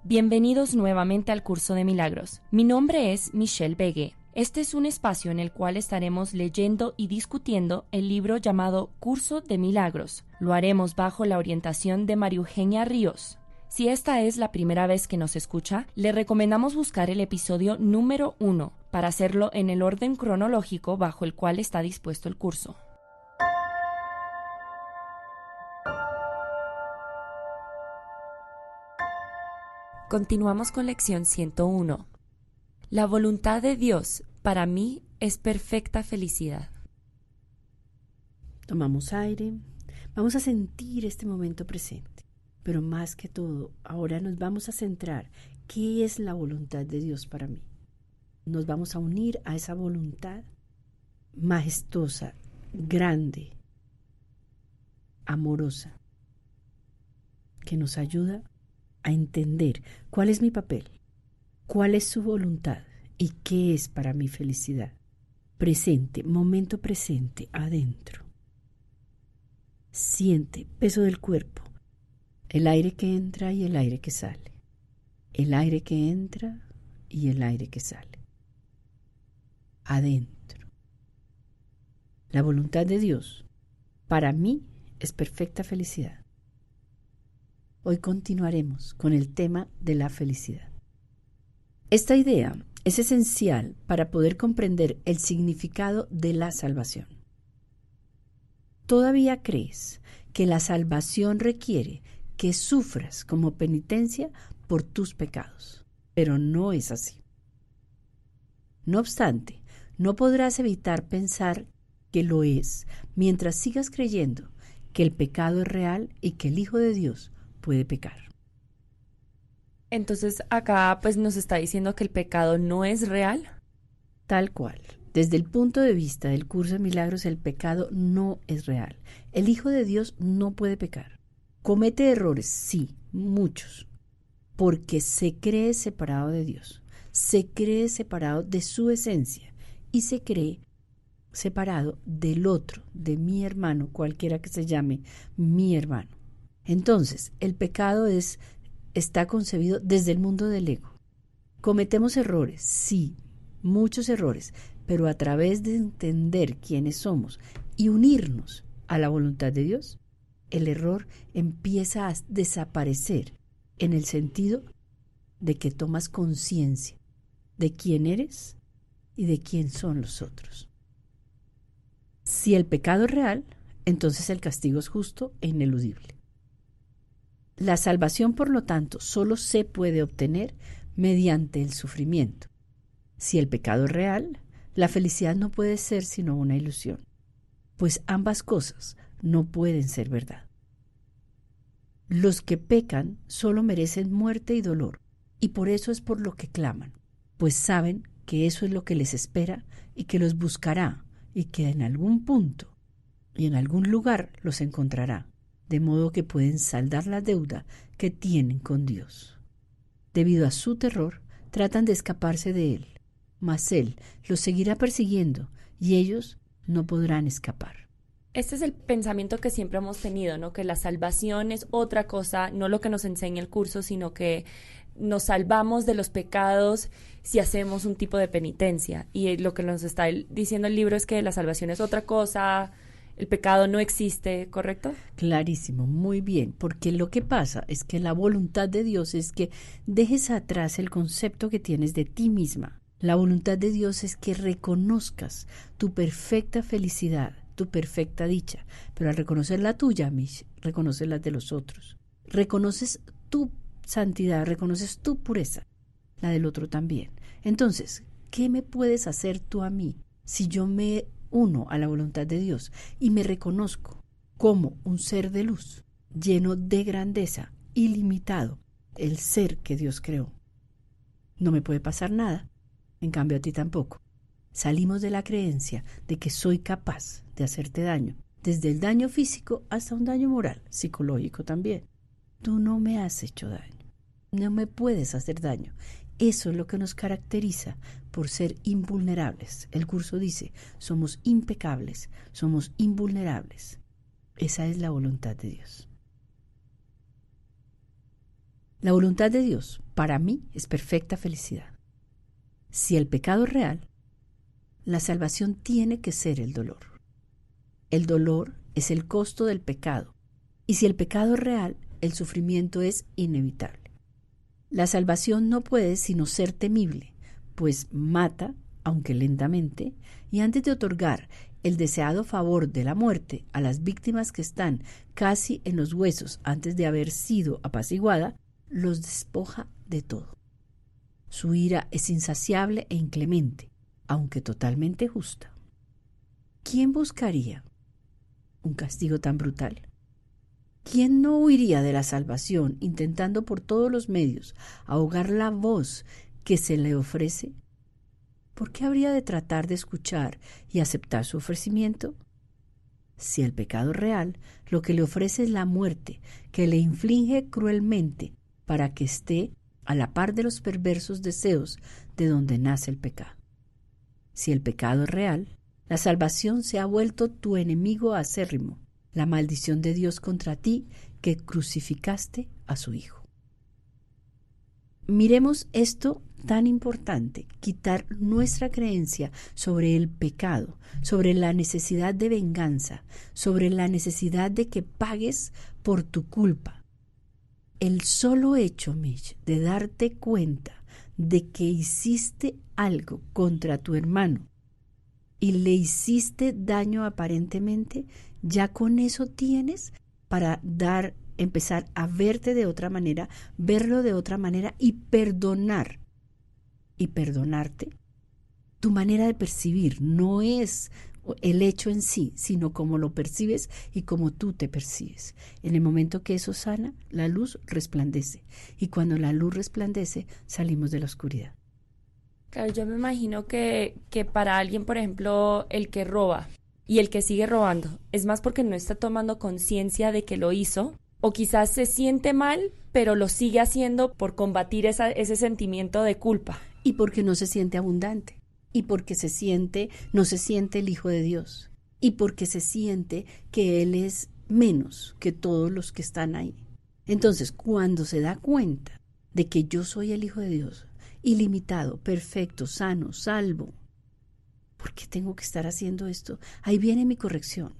Bienvenidos nuevamente al Curso de Milagros. Mi nombre es Michelle Begue. Este es un espacio en el cual estaremos leyendo y discutiendo el libro llamado Curso de Milagros. Lo haremos bajo la orientación de María Eugenia Ríos. Si esta es la primera vez que nos escucha, le recomendamos buscar el episodio número 1 para hacerlo en el orden cronológico bajo el cual está dispuesto el curso. Continuamos con lección 101. La voluntad de Dios para mí es perfecta felicidad. Tomamos aire, vamos a sentir este momento presente, pero más que todo, ahora nos vamos a centrar ¿qué es la voluntad de Dios para mí? Nos vamos a unir a esa voluntad majestuosa, grande, amorosa, que nos ayuda a entender cuál es mi papel, cuál es su voluntad y qué es para mi felicidad. Presente, momento presente, adentro. Siente peso del cuerpo, el aire que entra y el aire que sale, el aire que entra y el aire que sale. Adentro. La voluntad de Dios para mí es perfecta felicidad. Hoy continuaremos con el tema de la felicidad. Esta idea es esencial para poder comprender el significado de la salvación. ¿Todavía crees que la salvación requiere que sufras como penitencia por tus pecados? Pero no es así. No obstante, no podrás evitar pensar que lo es mientras sigas creyendo que el pecado es real y que el Hijo de Dios puede pecar. Entonces acá nos está diciendo que el pecado no es real. Tal cual. Desde el punto de vista del curso de milagros, el pecado no es real. El Hijo de Dios no puede pecar. Comete errores, sí, muchos, porque se cree separado de Dios, se cree separado de su esencia y se cree separado del otro, de mi hermano, cualquiera que se llame mi hermano. Entonces, el pecado está concebido desde el mundo del ego. Cometemos errores, sí, muchos errores, pero a través de entender quiénes somos y unirnos a la voluntad de Dios, el error empieza a desaparecer en el sentido de que tomas conciencia de quién eres y de quién son los otros. Si el pecado es real, entonces el castigo es justo e ineludible. La salvación, por lo tanto, solo se puede obtener mediante el sufrimiento. Si el pecado es real, la felicidad no puede ser sino una ilusión, pues ambas cosas no pueden ser verdad. Los que pecan solo merecen muerte y dolor, y por eso es por lo que claman, pues saben que eso es lo que les espera y que los buscará y que en algún punto y en algún lugar los encontrará, de modo que pueden saldar la deuda que tienen con Dios. Debido a su terror, tratan de escaparse de él, mas él los seguirá persiguiendo y ellos no podrán escapar. Este es el pensamiento que siempre hemos tenido, ¿no? Que la salvación es otra cosa, no lo que nos enseña el curso, sino que nos salvamos de los pecados si hacemos un tipo de penitencia. Y lo que nos está diciendo el libro es que la salvación es otra cosa, el pecado no existe, ¿correcto? Clarísimo, muy bien, porque lo que pasa es que la voluntad de Dios es que dejes atrás el concepto que tienes de ti misma. La voluntad de Dios es que reconozcas tu perfecta felicidad, tu perfecta dicha, pero al reconocer la tuya, Mish, reconoces las de los otros. Reconoces tu santidad, reconoces tu pureza, la del otro también. Entonces, ¿qué me puedes hacer tú a mí si yo me uno a la voluntad de Dios y me reconozco como un ser de luz, lleno de grandeza, ilimitado, el ser que Dios creó? No me puede pasar nada. En cambio, a ti tampoco. Salimos de la creencia de que soy capaz de hacerte daño, desde el daño físico hasta un daño moral, psicológico también. Tú no me has hecho daño, no me puedes hacer daño. Eso es lo que nos caracteriza por ser invulnerables. El curso dice, somos impecables, somos invulnerables. Esa es la voluntad de Dios. La voluntad de Dios para mí es perfecta felicidad. Si el pecado es real, la salvación tiene que ser el dolor. El dolor es el costo del pecado, y si el pecado es real, el sufrimiento es inevitable. La salvación no puede sino ser temible, pues mata, aunque lentamente, y antes de otorgar el deseado favor de la muerte a las víctimas que están casi en los huesos antes de haber sido apaciguada, los despoja de todo. Su ira es insaciable e inclemente, aunque totalmente justa. ¿Quién buscaría un castigo tan brutal? ¿Quién no huiría de la salvación intentando por todos los medios ahogar la voz que se le ofrece? ¿Por qué habría de tratar de escuchar y aceptar su ofrecimiento? Si el pecado es real, lo que le ofrece es la muerte, que le inflige cruelmente para que esté a la par de los perversos deseos de donde nace el pecado. Si el pecado es real, la salvación se ha vuelto tu enemigo acérrimo, la maldición de Dios contra ti que crucificaste a su Hijo. Miremos esto tan importante, quitar nuestra creencia sobre el pecado, sobre la necesidad de venganza, sobre la necesidad de que pagues por tu culpa. El solo hecho, Mitch, de darte cuenta de que hiciste algo contra tu hermano y le hiciste daño aparentemente, ya con eso tienes para empezar a verte de otra manera, verlo de otra manera y perdonar. Y perdonarte, tu manera de percibir no es el hecho en sí, sino cómo lo percibes y cómo tú te percibes. En el momento que eso sana, la luz resplandece. Y cuando la luz resplandece, salimos de la oscuridad. Claro, yo me imagino que para alguien, por ejemplo, el que roba y el que sigue robando, es más porque no está tomando conciencia de que lo hizo, o quizás se siente mal, pero lo sigue haciendo por combatir ese sentimiento de culpa. Y porque no se siente abundante, y porque no se siente el Hijo de Dios, y porque se siente que Él es menos que todos los que están ahí. Entonces, cuando se da cuenta de que yo soy el Hijo de Dios, ilimitado, perfecto, sano, salvo, ¿por qué tengo que estar haciendo esto? Ahí viene mi corrección.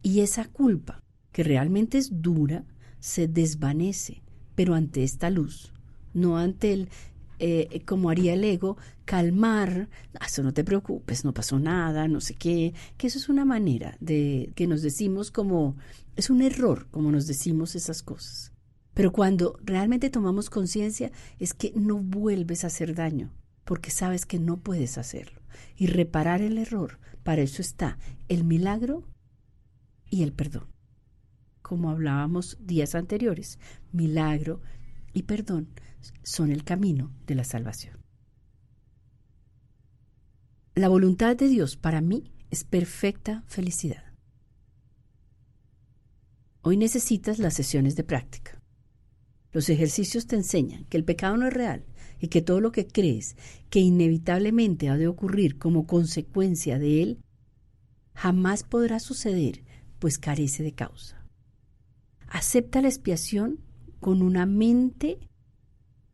Y esa culpa, que realmente es dura, se desvanece, pero ante esta luz, no ante el como haría el ego, calmar, eso no te preocupes, no pasó nada, no sé qué, que eso es una manera de que nos decimos como, es un error como nos decimos esas cosas. Pero cuando realmente tomamos conciencia es que no vuelves a hacer daño, porque sabes que no puedes hacerlo. Y reparar el error, para eso está el milagro y el perdón. Como hablábamos días anteriores, milagro y perdón son el camino de la salvación. La voluntad de Dios para mí es perfecta felicidad. Hoy necesitas las sesiones de práctica. Los ejercicios te enseñan que el pecado no es real y que todo lo que crees que inevitablemente ha de ocurrir como consecuencia de él, jamás podrá suceder, pues carece de causa. Acepta la expiación con una mente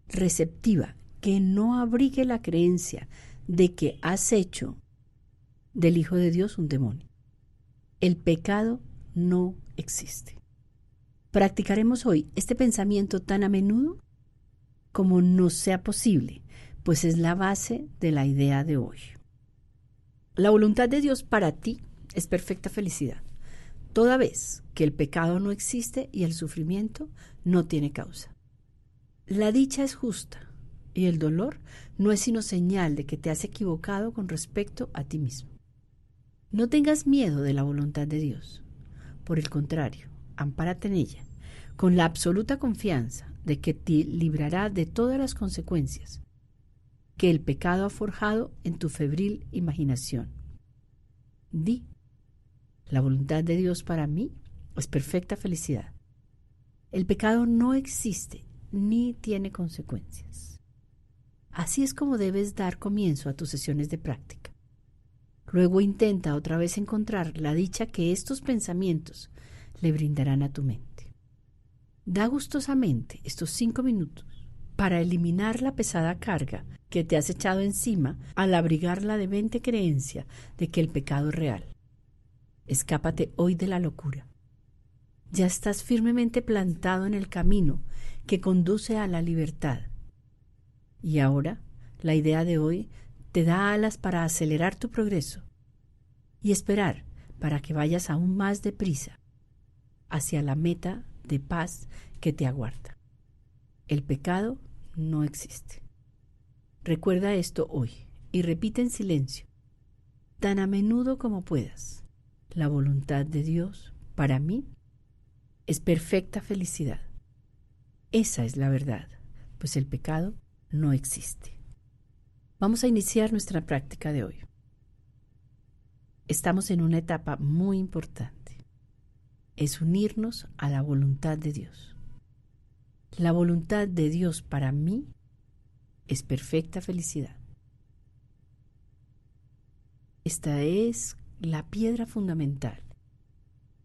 receptiva que no abrigue la creencia de que has hecho del Hijo de Dios un demonio. El pecado no existe. Practicaremos hoy este pensamiento tan a menudo como nos sea posible, pues es la base de la idea de hoy. La voluntad de Dios para ti es perfecta felicidad, toda vez que el pecado no existe y el sufrimiento no tiene causa. La dicha es justa y el dolor no es sino señal de que te has equivocado con respecto a ti mismo. No tengas miedo de la voluntad de Dios. Por el contrario, ampárate en ella, con la absoluta confianza de que te librará de todas las consecuencias que el pecado ha forjado en tu febril imaginación. Di, la voluntad de Dios para mí es perfecta felicidad. El pecado no existe ni tiene consecuencias. Así es como debes dar comienzo a tus sesiones de práctica. Luego intenta otra vez encontrar la dicha que estos pensamientos le brindarán a tu mente. Da gustosamente estos 5 minutos para eliminar la pesada carga que te has echado encima al abrigar la demente creencia de que el pecado es real. Escápate hoy de la locura. Ya estás firmemente plantado en el camino que conduce a la libertad. Y ahora, la idea de hoy te da alas para acelerar tu progreso y esperar para que vayas aún más deprisa hacia la meta de paz que te aguarda. El pecado no existe. Recuerda esto hoy y repite en silencio, tan a menudo como puedas. La voluntad de Dios para mí es perfecta felicidad. Esa es la verdad, pues el pecado no existe. Vamos a iniciar nuestra práctica de hoy. Estamos en una etapa muy importante. Es unirnos a la voluntad de Dios. La voluntad de Dios para mí es perfecta felicidad. Esta es la piedra fundamental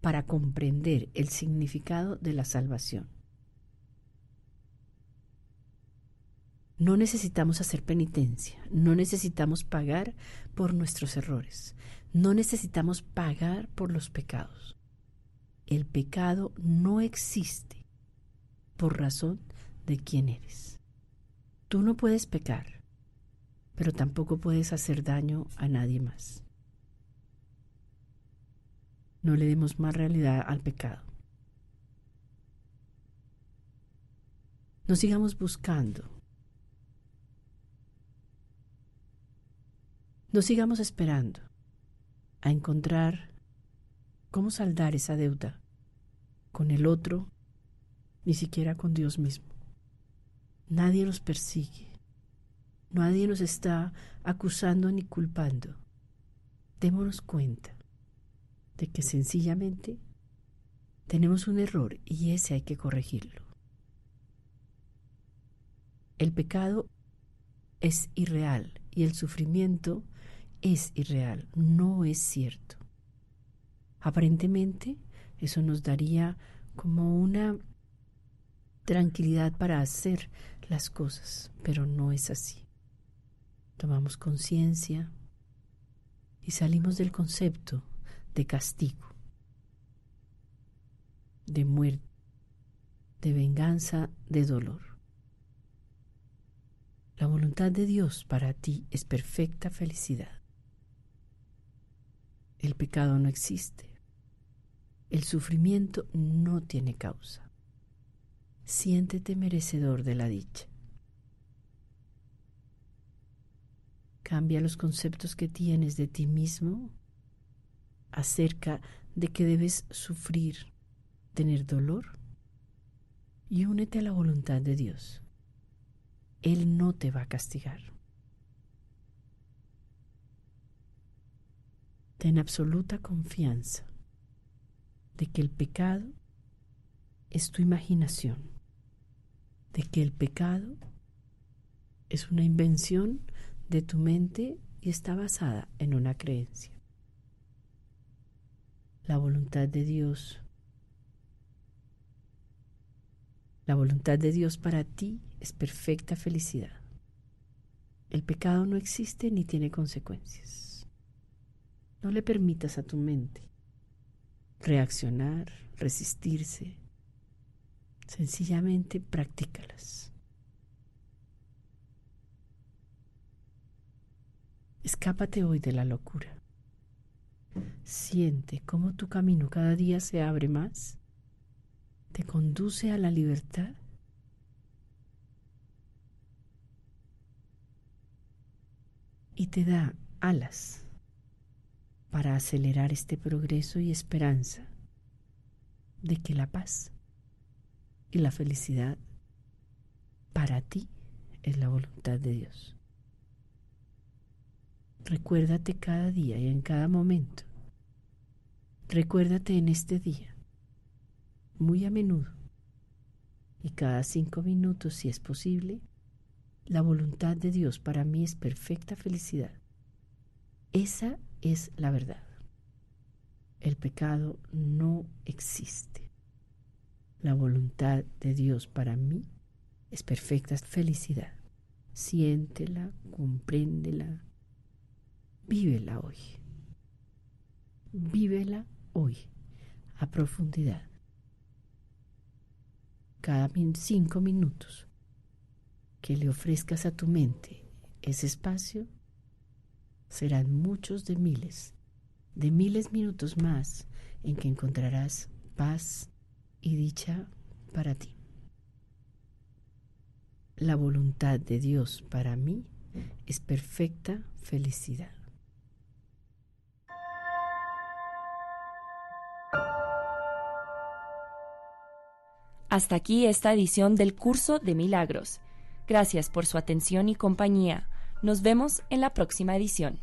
para comprender el significado de la salvación. No necesitamos hacer penitencia, no necesitamos pagar por nuestros errores, no necesitamos pagar por los pecados. El pecado no existe por razón de quién eres. Tú no puedes pecar, pero tampoco puedes hacer daño a nadie más. No le demos más realidad al pecado. No sigamos buscando. No sigamos esperando a encontrar cómo saldar esa deuda con el otro, ni siquiera con Dios mismo. Nadie nos persigue. Nadie nos está acusando ni culpando. Démonos cuenta de que sencillamente tenemos un error y ese hay que corregirlo. El pecado es irreal y el sufrimiento es irreal, no es cierto. Aparentemente, eso nos daría como una tranquilidad para hacer las cosas, pero no es así. Tomamos conciencia y salimos del concepto de castigo, de muerte, de venganza, de dolor. La voluntad de Dios para ti es perfecta felicidad. El pecado no existe. El sufrimiento no tiene causa. Siéntete merecedor de la dicha. Cambia los conceptos que tienes de ti mismo acerca de que debes sufrir, tener dolor, y únete a la voluntad de Dios. Él no te va a castigar. Ten absoluta confianza de que el pecado es tu imaginación, de que el pecado es una invención de tu mente y está basada en una creencia. La voluntad de Dios para ti es perfecta felicidad. El pecado no existe ni tiene consecuencias. No le permitas a tu mente reaccionar, resistirse. Sencillamente practícalas. Escápate hoy de la locura. Siente cómo tu camino cada día se abre más, te conduce a la libertad y te da alas para acelerar este progreso y esperanza de que la paz y la felicidad para ti es la voluntad de Dios. Recuérdate cada día y en cada momento. Recuérdate en este día, muy a menudo, y cada 5 minutos si es posible, la voluntad de Dios para mí es perfecta felicidad. Esa es la verdad. El pecado no existe. La voluntad de Dios para mí es perfecta felicidad. Siéntela, compréndela, vívela hoy. Vívela hoy a profundidad. Cada 5 minutos que le ofrezcas a tu mente ese espacio, serán muchos de miles minutos más en que encontrarás paz y dicha para ti. La voluntad de Dios para mí es perfecta felicidad. Hasta aquí esta edición del Curso de Milagros. Gracias por su atención y compañía. Nos vemos en la próxima edición.